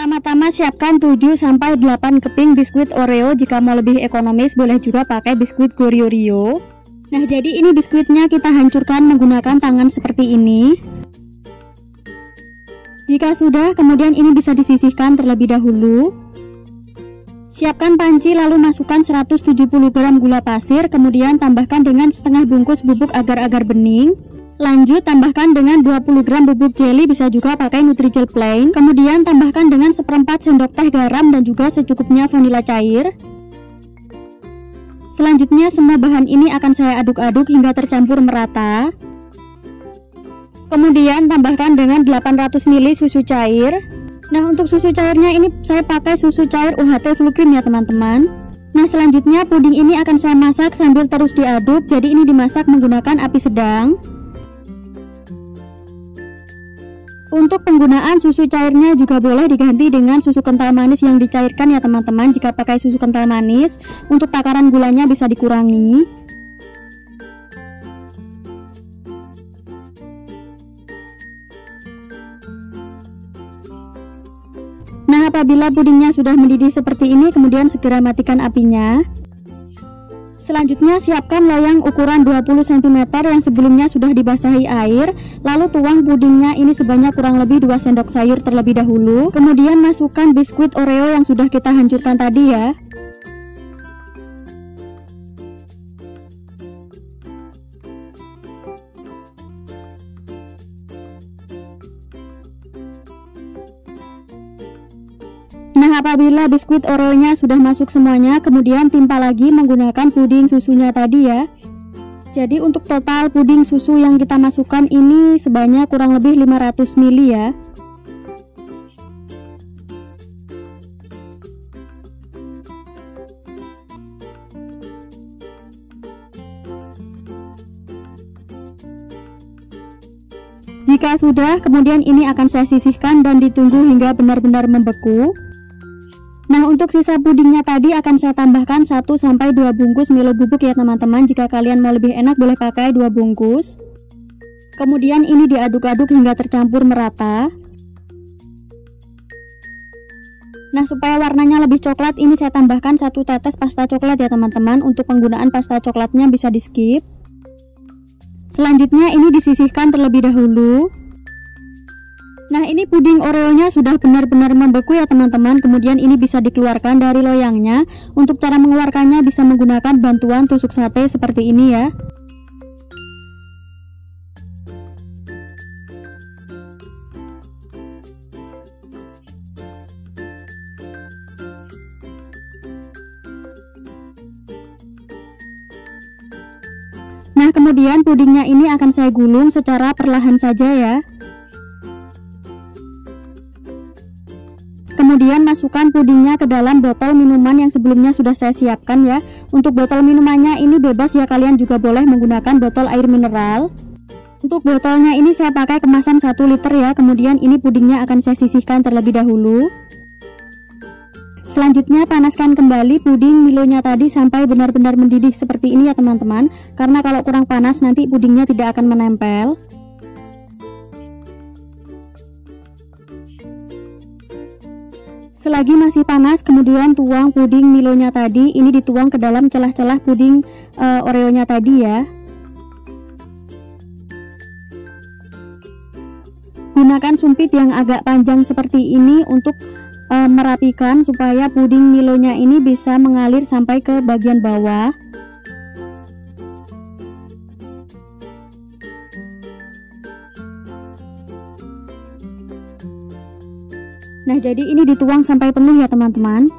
Pertama-tama siapkan 7-8 keping biskuit Oreo. Jika mau lebih ekonomis boleh juga pakai biskuit Goryeo. Nah, jadi ini biskuitnya kita hancurkan menggunakan tangan seperti ini. Jika sudah, kemudian ini bisa disisihkan terlebih dahulu. Siapkan panci lalu masukkan 170 gram gula pasir, kemudian tambahkan dengan setengah bungkus bubuk agar-agar bening. Lanjut tambahkan dengan 20 gram bubuk jelly, bisa juga pakai Nutrijel plain. Kemudian tambahkan dengan seperempat sendok teh garam dan juga secukupnya vanila cair. Selanjutnya semua bahan ini akan saya aduk-aduk hingga tercampur merata. Kemudian tambahkan dengan 800 ml susu cair. Nah, untuk susu cairnya ini saya pakai susu cair UHT full cream ya teman-teman. Nah, selanjutnya puding ini akan saya masak sambil terus diaduk. Jadi ini dimasak menggunakan api sedang. Untuk penggunaan susu cairnya juga boleh diganti dengan susu kental manis yang dicairkan ya teman-teman. Jika pakai susu kental manis, untuk takaran gulanya bisa dikurangi. Nah, apabila pudingnya sudah mendidih seperti ini, kemudian segera matikan apinya. Selanjutnya siapkan loyang ukuran 20 cm yang sebelumnya sudah dibasahi air. Lalu tuang pudingnya ini sebanyak kurang lebih 2 sendok sayur terlebih dahulu. Kemudian masukkan biskuit Oreo yang sudah kita hancurkan tadi ya. Nah, apabila biskuit Oreo-nya sudah masuk semuanya, kemudian timpa lagi menggunakan puding susunya tadi ya. Jadi untuk total puding susu yang kita masukkan ini sebanyak kurang lebih 500 ml ya. Jika sudah, kemudian ini akan saya sisihkan dan ditunggu hingga benar-benar membeku. Nah, untuk sisa pudingnya tadi akan saya tambahkan 1-2 bungkus Milo bubuk ya teman-teman. Jika kalian mau lebih enak boleh pakai 2 bungkus. Kemudian ini diaduk-aduk hingga tercampur merata. Nah, supaya warnanya lebih coklat, ini saya tambahkan 1 tetes pasta coklat ya teman-teman. Untuk penggunaan pasta coklatnya bisa di skip. Selanjutnya ini disisihkan terlebih dahulu. Nah, ini puding Oreo-nya sudah benar-benar membeku ya teman-teman. Kemudian ini bisa dikeluarkan dari loyangnya. Untuk cara mengeluarkannya bisa menggunakan bantuan tusuk sate seperti ini ya. Nah, kemudian pudingnya ini akan saya gulung secara perlahan saja ya. Kemudian masukkan pudingnya ke dalam botol minuman yang sebelumnya sudah saya siapkan ya. Untuk botol minumannya ini bebas ya, kalian juga boleh menggunakan botol air mineral. Untuk botolnya ini saya pakai kemasan 1 liter ya. Kemudian ini pudingnya akan saya sisihkan terlebih dahulu. Selanjutnya panaskan kembali puding Milonya tadi sampai benar-benar mendidih seperti ini ya teman-teman. Karena kalau kurang panas nanti pudingnya tidak akan menempel. Selagi masih panas, kemudian tuang puding Milonya tadi, ini dituang ke dalam celah-celah puding Oreo-nya tadi ya. Gunakan sumpit yang agak panjang seperti ini untuk merapikan supaya puding Milonya ini bisa mengalir sampai ke bagian bawah. Nah, jadi ini dituang sampai penuh ya teman-teman.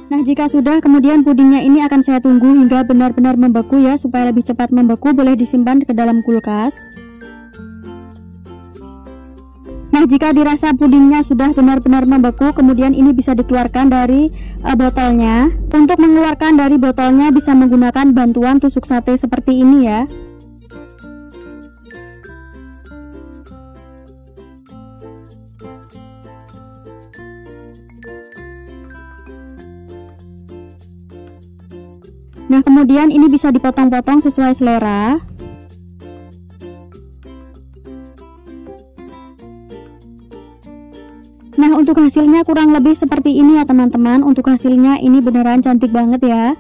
Nah, jika sudah, kemudian pudingnya ini akan saya tunggu hingga benar-benar membeku ya. Supaya lebih cepat membeku boleh disimpan ke dalam kulkas. Nah, jika dirasa pudingnya sudah benar-benar membeku, kemudian ini bisa dikeluarkan dari botolnya. Untuk mengeluarkan dari botolnya bisa menggunakan bantuan tusuk sate seperti ini ya. Nah, kemudian ini bisa dipotong-potong sesuai selera. hasilnya kurang lebih seperti ini ya teman-teman. Untuk hasilnya ini beneran cantik banget ya.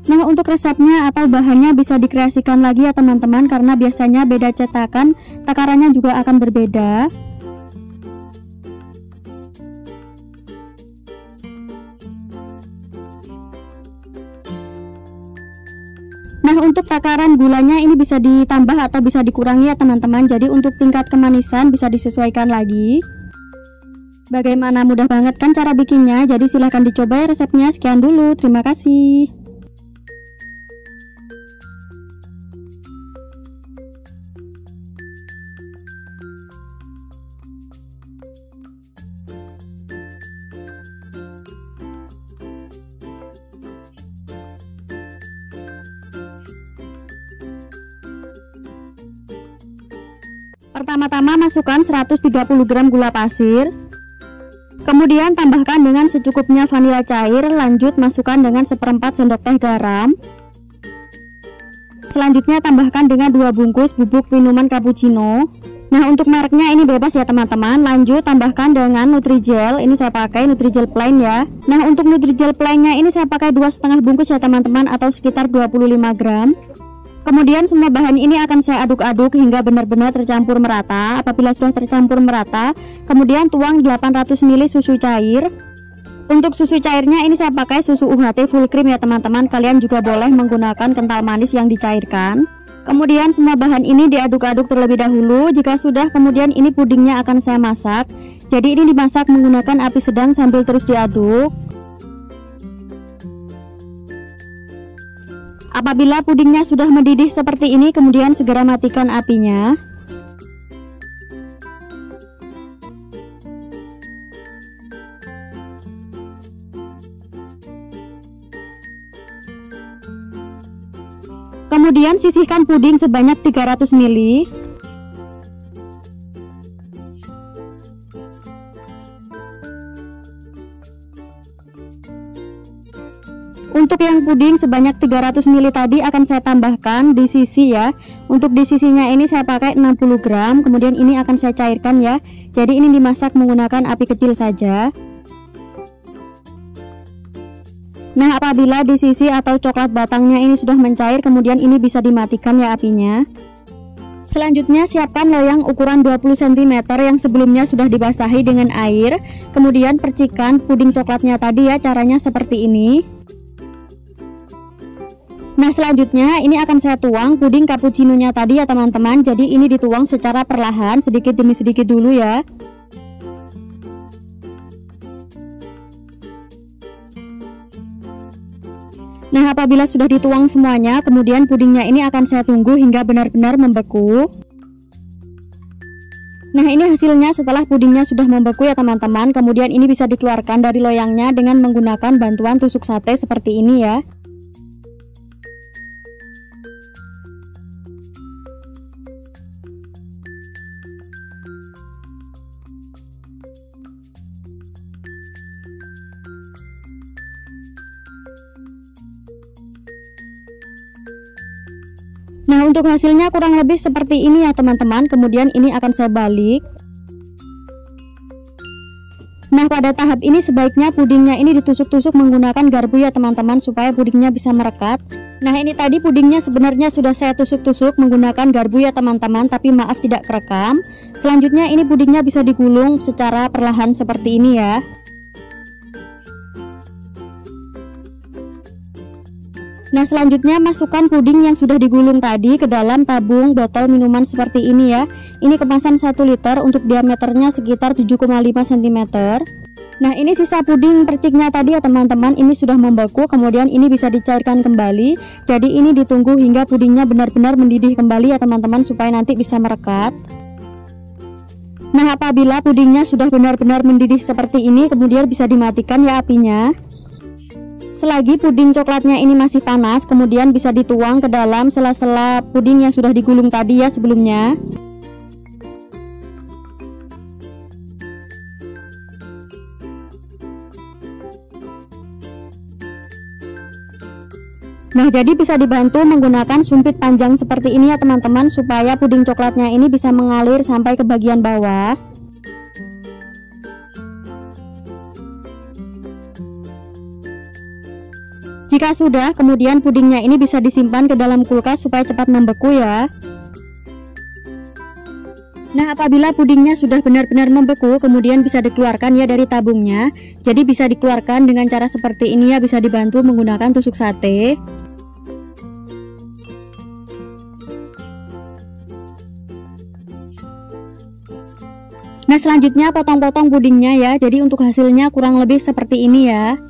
Nah, untuk resepnya atau bahannya bisa dikreasikan lagi ya teman-teman, karena biasanya beda cetakan, takarannya juga akan berbeda. Nah, untuk takaran gulanya ini bisa ditambah atau bisa dikurangi ya teman-teman. Jadi untuk tingkat kemanisan bisa disesuaikan lagi. Bagaimana, mudah banget kan cara bikinnya? Jadi silahkan dicoba ya resepnya. Sekian dulu, terima kasih. Pertama-tama masukkan 130 gram gula pasir. Kemudian tambahkan dengan secukupnya vanila cair. Lanjut masukkan dengan 1/4 sendok teh garam. Selanjutnya tambahkan dengan 2 bungkus bubuk minuman cappuccino. Nah, untuk mereknya ini bebas ya teman-teman. Lanjut tambahkan dengan Nutrijel. Ini saya pakai Nutrijel plain ya. Nah, untuk Nutrijel plainnya ini saya pakai 2,5 bungkus ya teman-teman, atau sekitar 25 gram. Kemudian semua bahan ini akan saya aduk-aduk hingga benar-benar tercampur merata. Apabila sudah tercampur merata, kemudian tuang 800 ml susu cair. Untuk susu cairnya ini saya pakai susu UHT full cream ya teman-teman. Kalian juga boleh menggunakan kental manis yang dicairkan. Kemudian semua bahan ini diaduk-aduk terlebih dahulu. Jika sudah, kemudian ini pudingnya akan saya masak. Jadi ini dimasak menggunakan api sedang sambil terus diaduk. Apabila pudingnya sudah mendidih seperti ini, kemudian segera matikan apinya. Kemudian sisihkan puding sebanyak 300 ml. Untuk yang puding sebanyak 300 ml tadi akan saya tambahkan di sisi ya. Untuk di sisinya ini saya pakai 60 gram. Kemudian ini akan saya cairkan ya. Jadi ini dimasak menggunakan api kecil saja. Nah, apabila di sisi atau coklat batangnya ini sudah mencair, kemudian ini bisa dimatikan ya apinya. Selanjutnya siapkan loyang ukuran 20 cm yang sebelumnya sudah dibasahi dengan air. Kemudian percikan puding coklatnya tadi ya, caranya seperti ini. Nah, selanjutnya ini akan saya tuang puding cappuccino-nya tadi ya teman-teman. Jadi ini dituang secara perlahan, sedikit demi sedikit dulu ya. Nah, apabila sudah dituang semuanya, kemudian pudingnya ini akan saya tunggu hingga benar-benar membeku. Nah, ini hasilnya setelah pudingnya sudah membeku ya teman-teman. Kemudian ini bisa dikeluarkan dari loyangnya dengan menggunakan bantuan tusuk sate seperti ini ya. Nah, untuk hasilnya kurang lebih seperti ini ya teman-teman. Kemudian ini akan saya balik. Nah, pada tahap ini sebaiknya pudingnya ini ditusuk-tusuk menggunakan garpu ya teman-teman, supaya pudingnya bisa merekat. Nah, ini tadi pudingnya sebenarnya sudah saya tusuk-tusuk menggunakan garpu ya teman-teman, tapi maaf tidak kerekam. Selanjutnya ini pudingnya bisa digulung secara perlahan seperti ini ya. Nah, selanjutnya masukkan puding yang sudah digulung tadi ke dalam tabung botol minuman seperti ini ya. Ini kemasan 1 liter, untuk diameternya sekitar 7,5 cm. Nah, ini sisa puding perciknya tadi ya teman-teman, ini sudah membeku. Kemudian ini bisa dicairkan kembali. Jadi ini ditunggu hingga pudingnya benar-benar mendidih kembali ya teman-teman, supaya nanti bisa merekat. Nah, apabila pudingnya sudah benar-benar mendidih seperti ini, kemudian bisa dimatikan ya apinya. Selagi puding coklatnya ini masih panas, kemudian bisa dituang ke dalam sela-sela puding yang sudah digulung tadi ya sebelumnya. Nah, jadi bisa dibantu menggunakan sumpit panjang seperti ini ya teman-teman, supaya puding coklatnya ini bisa mengalir sampai ke bagian bawah. Jika sudah, kemudian pudingnya ini bisa disimpan ke dalam kulkas supaya cepat membeku ya. Nah, apabila pudingnya sudah benar-benar membeku, kemudian bisa dikeluarkan ya dari tabungnya. Jadi bisa dikeluarkan dengan cara seperti ini ya, bisa dibantu menggunakan tusuk sate. Nah, selanjutnya potong-potong pudingnya ya. Jadi untuk hasilnya kurang lebih seperti ini ya.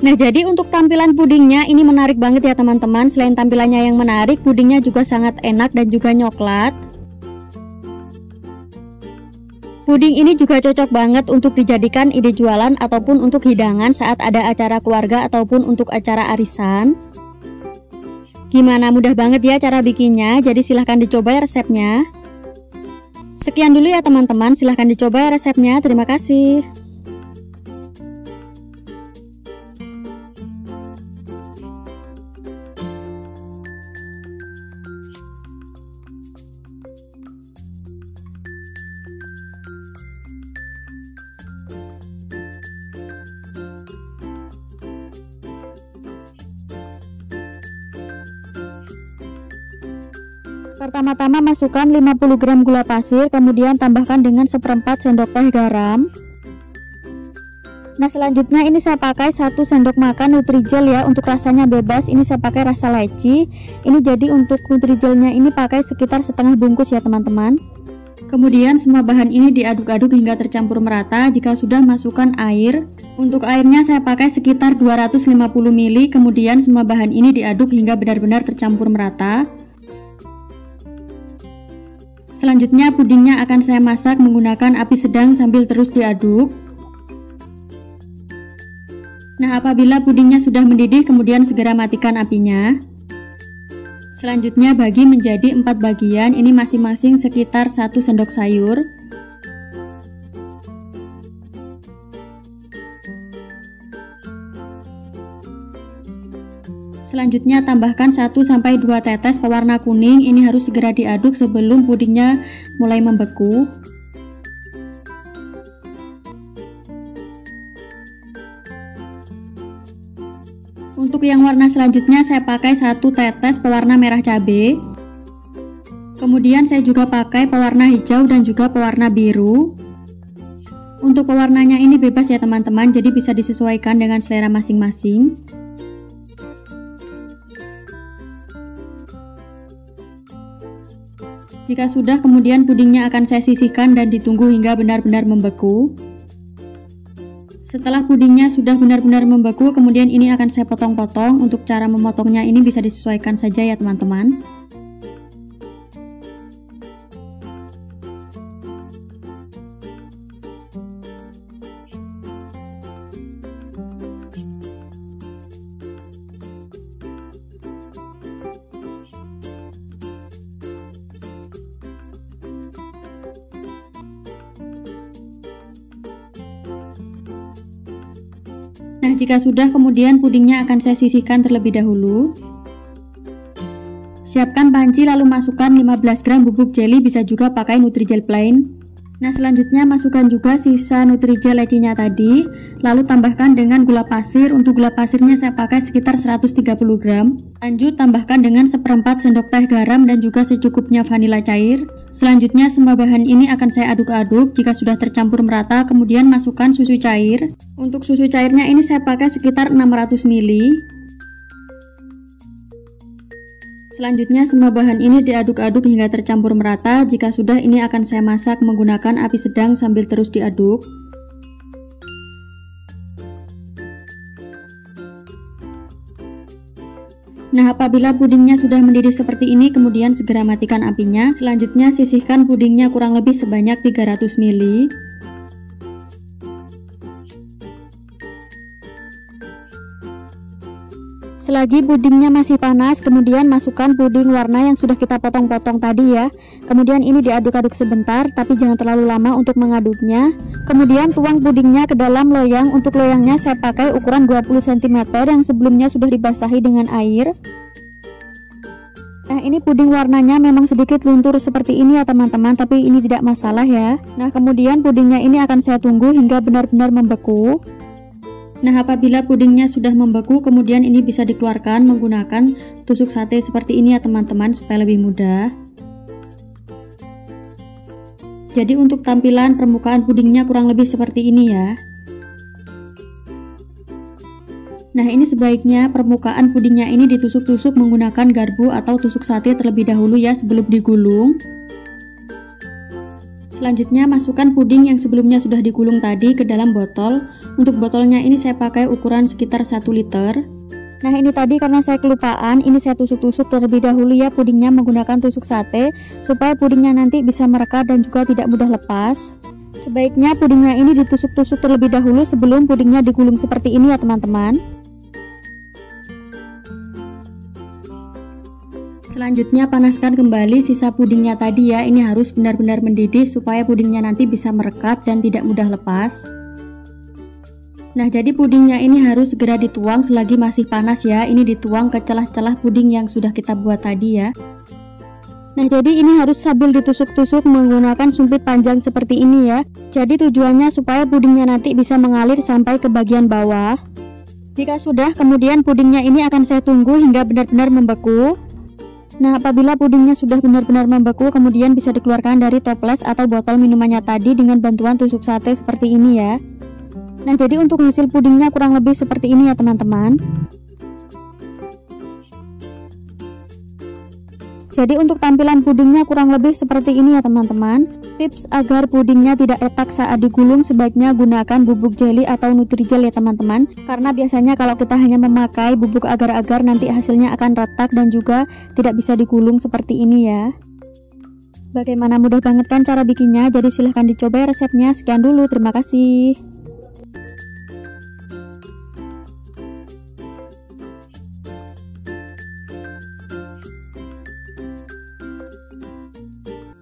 Nah, jadi untuk tampilan pudingnya ini menarik banget ya teman-teman. Selain tampilannya yang menarik, pudingnya juga sangat enak dan juga nyoklat. Puding ini juga cocok banget untuk dijadikan ide jualan ataupun untuk hidangan saat ada acara keluarga ataupun untuk acara arisan. Gimana, mudah banget ya cara bikinnya, jadi silahkan dicoba ya resepnya. Sekian dulu ya teman-teman, silahkan dicoba ya resepnya. Terima kasih. Pertama-tama masukkan 50 gram gula pasir, kemudian tambahkan dengan 1/4 sendok teh garam. Nah, selanjutnya ini saya pakai 1 sendok makan Nutrijel ya, untuk rasanya bebas. Ini saya pakai rasa leci. Ini jadi untuk Nutrijelnya ini pakai sekitar setengah bungkus ya teman-teman. Kemudian semua bahan ini diaduk-aduk hingga tercampur merata. Jika sudah, masukkan air. Untuk airnya saya pakai sekitar 250 ml. Kemudian semua bahan ini diaduk hingga benar-benar tercampur merata. Selanjutnya pudingnya akan saya masak menggunakan api sedang sambil terus diaduk. Nah, apabila pudingnya sudah mendidih, kemudian segera matikan apinya. Selanjutnya bagi menjadi 4 bagian, ini masing-masing sekitar 1 sendok sayur. Selanjutnya tambahkan 1-2 tetes pewarna kuning. Ini harus segera diaduk sebelum pudingnya mulai membeku. Untuk yang warna selanjutnya saya pakai 1 tetes pewarna merah cabai. Kemudian saya juga pakai pewarna hijau dan juga pewarna biru. Untuk pewarnanya ini bebas ya teman-teman, jadi bisa disesuaikan dengan selera masing-masing. Jika sudah, kemudian pudingnya akan saya sisihkan dan ditunggu hingga benar-benar membeku. Setelah pudingnya sudah benar-benar membeku, kemudian ini akan saya potong-potong. Untuk cara memotongnya ini bisa disesuaikan saja ya teman-teman. Nah, jika sudah, kemudian pudingnya akan saya sisihkan terlebih dahulu. Siapkan panci lalu masukkan 15 gram bubuk jeli, bisa juga pakai Nutrijel plain. Nah, selanjutnya masukkan juga sisa Nutrijel lecinya tadi, lalu tambahkan dengan gula pasir. Untuk gula pasirnya saya pakai sekitar 130 gram. Lanjut tambahkan dengan 1/4 sendok teh garam dan juga secukupnya vanila cair. Selanjutnya semua bahan ini akan saya aduk-aduk. Jika sudah tercampur merata, kemudian masukkan susu cair. Untuk susu cairnya ini saya pakai sekitar 600 ml. Selanjutnya semua bahan ini diaduk-aduk hingga tercampur merata. Jika sudah, ini akan saya masak menggunakan api sedang sambil terus diaduk. Nah, apabila pudingnya sudah mendidih seperti ini, kemudian segera matikan apinya. Selanjutnya sisihkan pudingnya kurang lebih sebanyak 300 ml. Selagi pudingnya masih panas, kemudian masukkan puding warna yang sudah kita potong-potong tadi ya. Kemudian ini diaduk-aduk sebentar, tapi jangan terlalu lama untuk mengaduknya. Kemudian tuang pudingnya ke dalam loyang. Untuk loyangnya saya pakai ukuran 20 cm yang sebelumnya sudah dibasahi dengan air. Nah, ini puding warnanya memang sedikit luntur seperti ini ya teman-teman, tapi ini tidak masalah ya. Nah, kemudian pudingnya ini akan saya tunggu hingga benar-benar membeku. Nah, apabila pudingnya sudah membeku, kemudian ini bisa dikeluarkan menggunakan tusuk sate seperti ini ya teman-teman, supaya lebih mudah. Jadi untuk tampilan permukaan pudingnya kurang lebih seperti ini ya. Nah, ini sebaiknya permukaan pudingnya ini ditusuk-tusuk menggunakan garpu atau tusuk sate terlebih dahulu ya, sebelum digulung. Selanjutnya masukkan puding yang sebelumnya sudah digulung tadi ke dalam botol. Untuk botolnya ini saya pakai ukuran sekitar 1 liter. Nah, ini tadi karena saya kelupaan, ini saya tusuk-tusuk terlebih dahulu ya pudingnya menggunakan tusuk sate, supaya pudingnya nanti bisa merekat dan juga tidak mudah lepas. Sebaiknya pudingnya ini ditusuk-tusuk terlebih dahulu sebelum pudingnya digulung seperti ini ya teman-teman. Selanjutnya panaskan kembali sisa pudingnya tadi ya, ini harus benar-benar mendidih supaya pudingnya nanti bisa merekat dan tidak mudah lepas. Nah, jadi pudingnya ini harus segera dituang selagi masih panas ya, ini dituang ke celah-celah puding yang sudah kita buat tadi ya. Nah, jadi ini harus sambil ditusuk-tusuk menggunakan sumpit panjang seperti ini ya. Jadi tujuannya supaya pudingnya nanti bisa mengalir sampai ke bagian bawah. Jika sudah, kemudian pudingnya ini akan saya tunggu hingga benar-benar membeku. Nah, apabila pudingnya sudah benar-benar membeku, kemudian bisa dikeluarkan dari toples atau botol minumannya tadi dengan bantuan tusuk sate seperti ini ya. Nah, jadi untuk hasil pudingnya kurang lebih seperti ini ya teman-teman. Jadi untuk tampilan pudingnya kurang lebih seperti ini ya teman-teman. Tips agar pudingnya tidak retak saat digulung, sebaiknya gunakan bubuk jeli atau Nutrijel ya teman-teman. Karena biasanya kalau kita hanya memakai bubuk agar-agar nanti hasilnya akan retak dan juga tidak bisa digulung seperti ini ya. Bagaimana, mudah banget kan cara bikinnya? Jadi silahkan dicoba resepnya. Sekian dulu, terima kasih.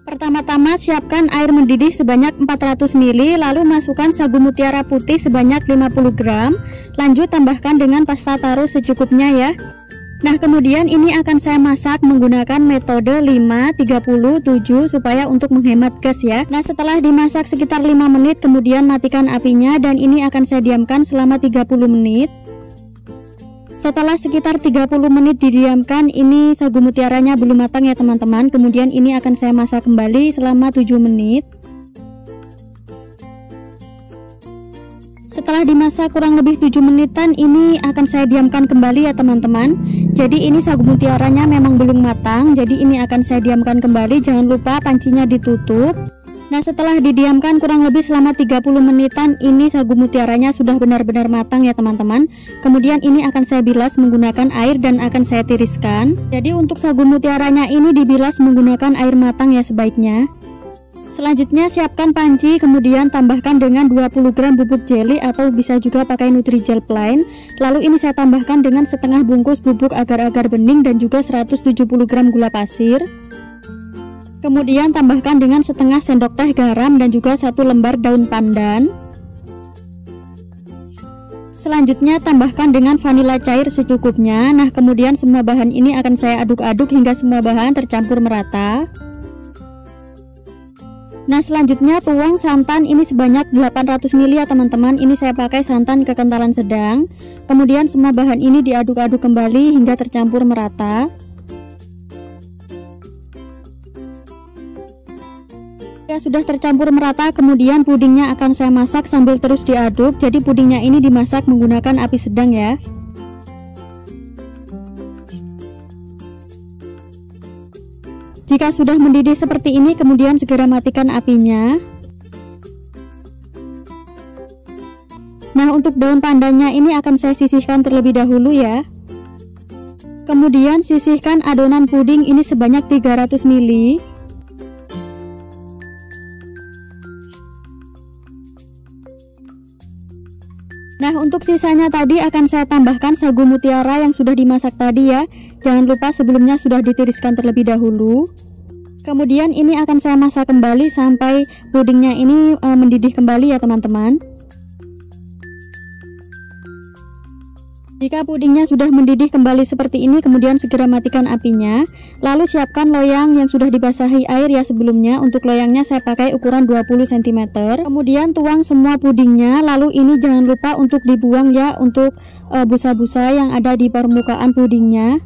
Pertama-tama siapkan air mendidih sebanyak 400 ml, lalu masukkan sagu mutiara putih sebanyak 50 gram. Lanjut tambahkan dengan pasta taruh secukupnya ya. Nah, kemudian ini akan saya masak menggunakan metode 5-30-7 supaya untuk menghemat gas ya. Nah, setelah dimasak sekitar 5 menit, kemudian matikan apinya dan ini akan saya diamkan selama 30 menit. Setelah sekitar 30 menit didiamkan, ini sagu mutiaranya belum matang ya teman-teman. Kemudian ini akan saya masak kembali selama 7 menit. Setelah dimasak kurang lebih 7 menitan, ini akan saya diamkan kembali ya teman-teman. Jadi ini sagu mutiaranya memang belum matang, jadi ini akan saya diamkan kembali. Jangan lupa pancinya ditutup. Nah, setelah didiamkan kurang lebih selama 30 menitan, ini sagu mutiaranya sudah benar-benar matang ya teman-teman. Kemudian ini akan saya bilas menggunakan air dan akan saya tiriskan. Jadi untuk sagu mutiaranya ini dibilas menggunakan air matang ya sebaiknya. Selanjutnya siapkan panci, kemudian tambahkan dengan 20 gram bubuk jeli atau bisa juga pakai Nutrijel plain. Lalu ini saya tambahkan dengan setengah bungkus bubuk agar-agar bening dan juga 170 gram gula pasir. Kemudian tambahkan dengan setengah sendok teh garam dan juga 1 lembar daun pandan. Selanjutnya tambahkan dengan vanila cair secukupnya. Nah, kemudian semua bahan ini akan saya aduk-aduk hingga semua bahan tercampur merata. Nah, selanjutnya tuang santan ini sebanyak 800 ml ya teman-teman. Ini saya pakai santan kekentalan sedang. Kemudian semua bahan ini diaduk-aduk kembali hingga tercampur merata. Ya, sudah tercampur merata, kemudian pudingnya akan saya masak sambil terus diaduk. Jadi pudingnya ini dimasak menggunakan api sedang ya. Jika sudah mendidih seperti ini, kemudian segera matikan apinya. Nah, untuk daun pandannya ini akan saya sisihkan terlebih dahulu ya. Kemudian sisihkan adonan puding ini sebanyak 300 ml. Nah, untuk sisanya tadi akan saya tambahkan sagu mutiara yang sudah dimasak tadi ya. Jangan lupa sebelumnya sudah ditiriskan terlebih dahulu. Kemudian ini akan saya masak kembali sampai pudingnya ini mendidih kembali ya teman-teman. Jika pudingnya sudah mendidih kembali seperti ini, kemudian segera matikan apinya. Lalu siapkan loyang yang sudah dibasahi air ya sebelumnya. Untuk loyangnya saya pakai ukuran 20 cm. Kemudian tuang semua pudingnya. Lalu ini jangan lupa untuk dibuang ya untuk busa-busa yang ada di permukaan pudingnya.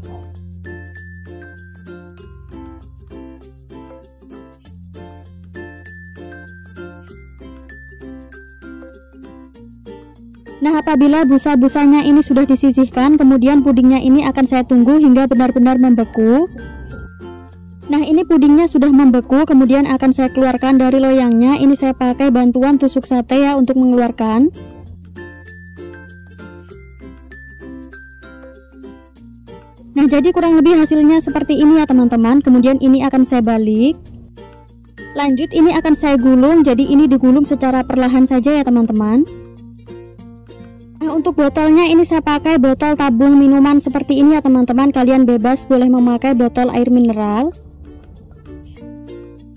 Nah, apabila busa-busanya ini sudah disisihkan, kemudian pudingnya ini akan saya tunggu hingga benar-benar membeku. Nah, ini pudingnya sudah membeku, kemudian akan saya keluarkan dari loyangnya. Ini saya pakai bantuan tusuk sate ya untuk mengeluarkan. Nah, jadi kurang lebih hasilnya seperti ini ya teman-teman. Kemudian ini akan saya balik. Lanjut, ini akan saya gulung, jadi ini digulung secara perlahan saja ya teman-teman. Nah, untuk botolnya ini saya pakai botol tabung minuman seperti ini ya teman-teman. Kalian bebas boleh memakai botol air mineral.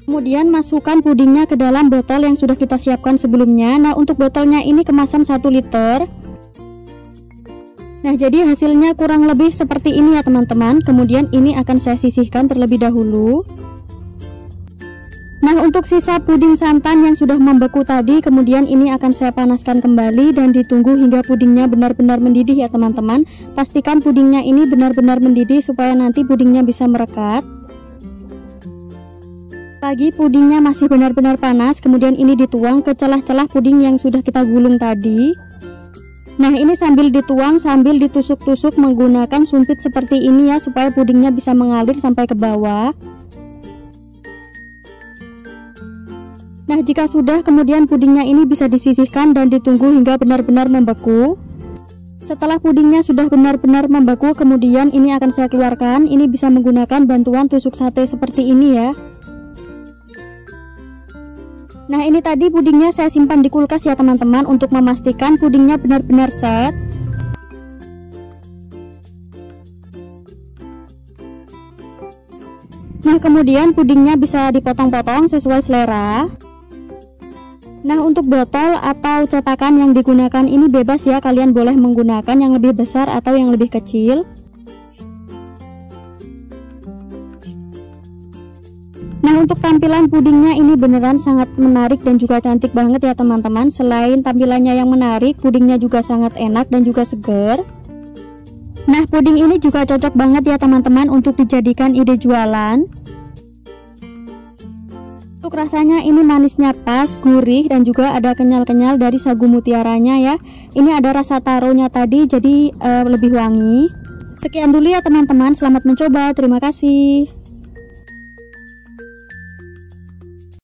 Kemudian masukkan pudingnya ke dalam botol yang sudah kita siapkan sebelumnya. Nah, untuk botolnya ini kemasan 1 liter. Nah, jadi hasilnya kurang lebih seperti ini ya teman-teman. Kemudian ini akan saya sisihkan terlebih dahulu. Nah, untuk sisa puding santan yang sudah membeku tadi, kemudian ini akan saya panaskan kembali dan ditunggu hingga pudingnya benar-benar mendidih ya teman-teman. Pastikan pudingnya ini benar-benar mendidih supaya nanti pudingnya bisa merekat. Lagi pudingnya masih benar-benar panas, kemudian ini dituang ke celah-celah puding yang sudah kita gulung tadi. Nah, ini sambil dituang, sambil ditusuk-tusuk menggunakan sumpit seperti ini ya, supaya pudingnya bisa mengalir sampai ke bawah. Nah, jika sudah, kemudian pudingnya ini bisa disisihkan dan ditunggu hingga benar-benar membeku. Setelah pudingnya sudah benar-benar membeku, kemudian ini akan saya keluarkan. Ini bisa menggunakan bantuan tusuk sate seperti ini ya. Nah, ini tadi pudingnya saya simpan di kulkas ya teman-teman, untuk memastikan pudingnya benar-benar set. Nah, kemudian pudingnya bisa dipotong-potong sesuai selera. Nah, untuk botol atau cetakan yang digunakan ini bebas ya, kalian boleh menggunakan yang lebih besar atau yang lebih kecil. Nah, untuk tampilan pudingnya ini beneran sangat menarik dan juga cantik banget ya teman-teman. Selain tampilannya yang menarik, pudingnya juga sangat enak dan juga seger. Nah, puding ini juga cocok banget ya teman-teman untuk dijadikan ide jualan. Untuk rasanya ini manisnya pas, gurih, dan juga ada kenyal-kenyal dari sagu mutiaranya ya. Ini ada rasa taronya tadi, jadi lebih wangi. Sekian dulu ya teman-teman, selamat mencoba, terima kasih.